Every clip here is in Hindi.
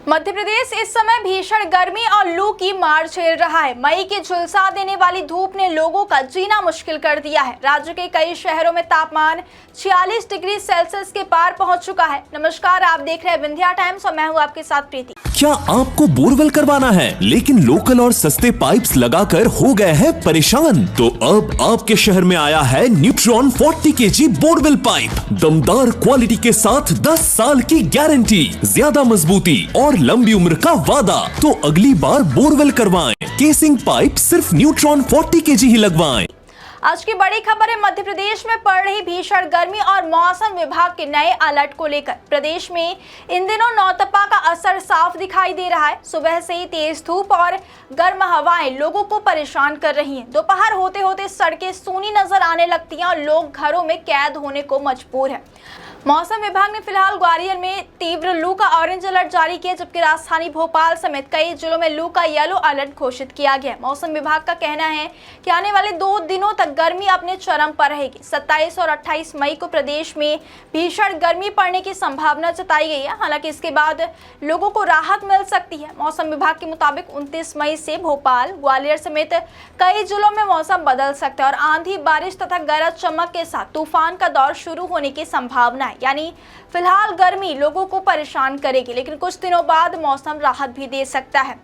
मध्य प्रदेश इस समय भीषण गर्मी और लू की मार झेल रहा है। मई की झुलसा देने वाली धूप ने लोगों का जीना मुश्किल कर दिया है। राज्य के कई शहरों में तापमान 46 डिग्री सेल्सियस के पार पहुंच चुका है। नमस्कार, आप देख रहे हैं विंध्या टाइम्स और मैं हूं आपके साथ प्रीति। क्या आपको बोरवेल करवाना है लेकिन लोकल और सस्ते पाइप्स लगाकर हो गए हैं परेशान? तो अब आपके शहर में आया है न्यूट्रॉन 40 kg बोरवेल पाइप। दमदार क्वालिटी के साथ 10 साल की गारंटी, ज्यादा मजबूती और लंबी उम्र का वादा। तो अगली बार बोरवेल करवाएं, केसिंग पाइप सिर्फ न्यूट्रॉन 40 kg ही लगवाएं। आज की बड़ी खबर है मध्य प्रदेश में पड़ रही भीषण गर्मी और मौसम विभाग के नए अलर्ट को लेकर। प्रदेश में इन दिनों नौतपा का असर साफ दिखाई दे रहा है। सुबह से ही तेज धूप और गर्म हवाएं लोगों को परेशान कर रही हैं। दोपहर होते होते सड़कें सूनी नजर आने लगती हैं और लोग घरों में कैद होने को मजबूर हैं। मौसम विभाग ने फिलहाल ग्वालियर में तीव्र लू का ऑरेंज अलर्ट जारी किया, जबकि राजधानी भोपाल समेत कई जिलों में लू का येलो अलर्ट घोषित किया गया। मौसम विभाग का कहना है कि आने वाले 2 दिनों तक गर्मी अपने चरम पर रहेगी। 27 और 28 मई को प्रदेश में भीषण गर्मी पड़ने की संभावना जताई गई है। हालांकि इसके बाद लोगों को राहत मिल सकती है। मौसम विभाग के मुताबिक 29 मई से भोपाल, ग्वालियर समेत कई जिलों में मौसम बदल सकता है और आंधी, बारिश तथा गरज चमक के साथ तूफान का दौर शुरू होने की संभावना है। यानी फिलहाल गर्मी लोगों को परेशान करेगी, लेकिन कुछ दिनों बाद मौसम राहत भी दे सकता है।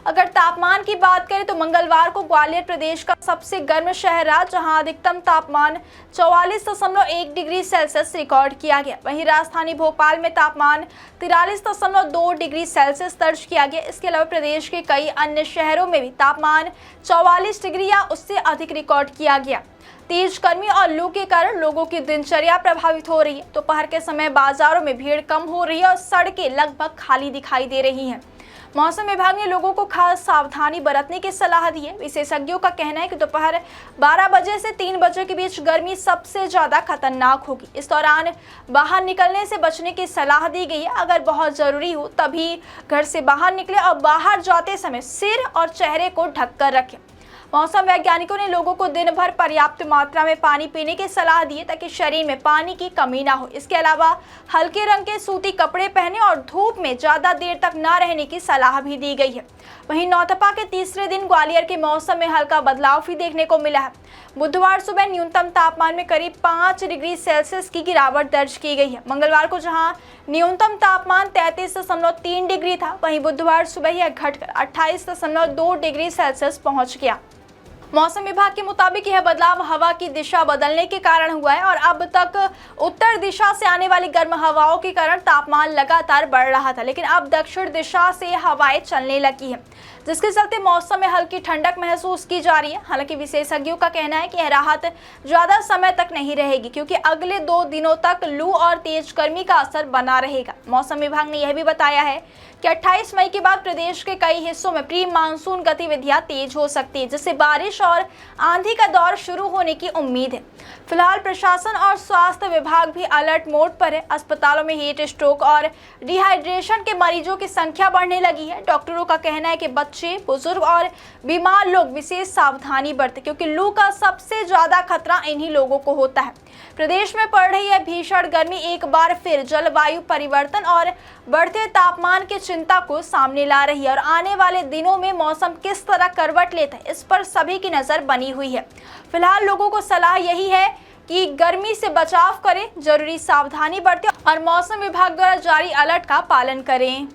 अगर तापमान की बात करें तो मंगलवार को ग्वालियर प्रदेश का सबसे गर्म शहर रहा, जहां अधिकतम तापमान 44.1 डिग्री सेल्सियस रिकॉर्ड किया गया। वहीं राजधानी भोपाल में तापमान 43.2 डिग्री सेल्सियस दर्ज किया गया। इसके अलावा प्रदेश के कई अन्य शहरों में भी तापमान 44 डिग्री या उससे अधिक रिकॉर्ड किया गया। तेज गर्मी और लू के कारण लोगों की दिनचर्या प्रभावित हो रही है। दोपहर के समय बाजारों में भीड़ कम हो रही है और सड़कें लगभग खाली दिखाई दे रही हैं। मौसम विभाग ने लोगों को खास सावधानी बरतने की सलाह दी है। विशेषज्ञों का कहना है कि दोपहर 12 बजे से 3 बजे के बीच गर्मी सबसे ज्यादा खतरनाक होगी। इस दौरान बाहर निकलने से बचने की सलाह दी गई है। अगर बहुत जरूरी हो तभी घर से बाहर निकले और बाहर जाते समय सिर और चेहरे को ढककर रखें। मौसम वैज्ञानिकों ने लोगों को दिन भर पर्याप्त मात्रा में पानी पीने की सलाह दी है ताकि शरीर में पानी की कमी ना हो। इसके अलावा हल्के रंग के सूती कपड़े पहने और धूप में ज्यादा देर तक न रहने की सलाह भी दी गई है। वहीं नौतपा के तीसरे दिन ग्वालियर के मौसम में हल्का बदलाव भी देखने को मिला है। बुधवार सुबह न्यूनतम तापमान में करीब 5 डिग्री सेल्सियस की गिरावट दर्ज की गई है। मंगलवार को जहां न्यूनतम तापमान 33.3 डिग्री था, वहीं बुधवार सुबह यह घटकर 28.2 डिग्री सेल्सियस पहुंच गया। मौसम विभाग के मुताबिक यह बदलाव हवा की दिशा बदलने के कारण हुआ है और अब तक उत्तर दिशा से आने वाली गर्म हवाओं के कारण तापमान लगातार बढ़ रहा था, लेकिन अब दक्षिण दिशा से हवाएं चलने लगी हैं, जिसके चलते मौसम में हल्की ठंडक महसूस की जा रही है। हालांकि विशेषज्ञों का कहना है कि यह राहत ज्यादा समय तक नहीं रहेगी, क्योंकि अगले 2 दिनों तक लू और तेज गर्मी का असर बना रहेगा। मौसम विभाग ने यह भी बताया है कि 28 मई के बाद प्रदेश के कई हिस्सों में प्री मानसून गतिविधियां तेज हो सकती है, जिससे बारिश और आंधी का दौर शुरू होने की उम्मीद है। फिलहाल प्रशासन और स्वास्थ्य विभाग भी अलर्ट मोड पर है। अस्पतालों में हीट स्ट्रोक और डिहाइड्रेशन के मरीजों की संख्या बढ़ने लगी है। डॉक्टरों का कहना है कि बच्चे, बुजुर्ग और बीमार लोग विशेष सावधानी बरतें, क्योंकि लू का सबसे ज्यादा खतरा इन्हीं लोगों को होता है। प्रदेश में पड़ रही है भीषण गर्मी एक बार फिर जलवायु परिवर्तन और बढ़ते तापमान की चिंता को सामने ला रही है और आने वाले दिनों में मौसम किस तरह करवट लेता है, इस पर सभी की नजर बनी हुई है। फिलहाल लोगों को सलाह यही है कि गर्मी से बचाव करें, जरूरी सावधानी बरतें और मौसम विभाग द्वारा जारी अलर्ट का पालन करें।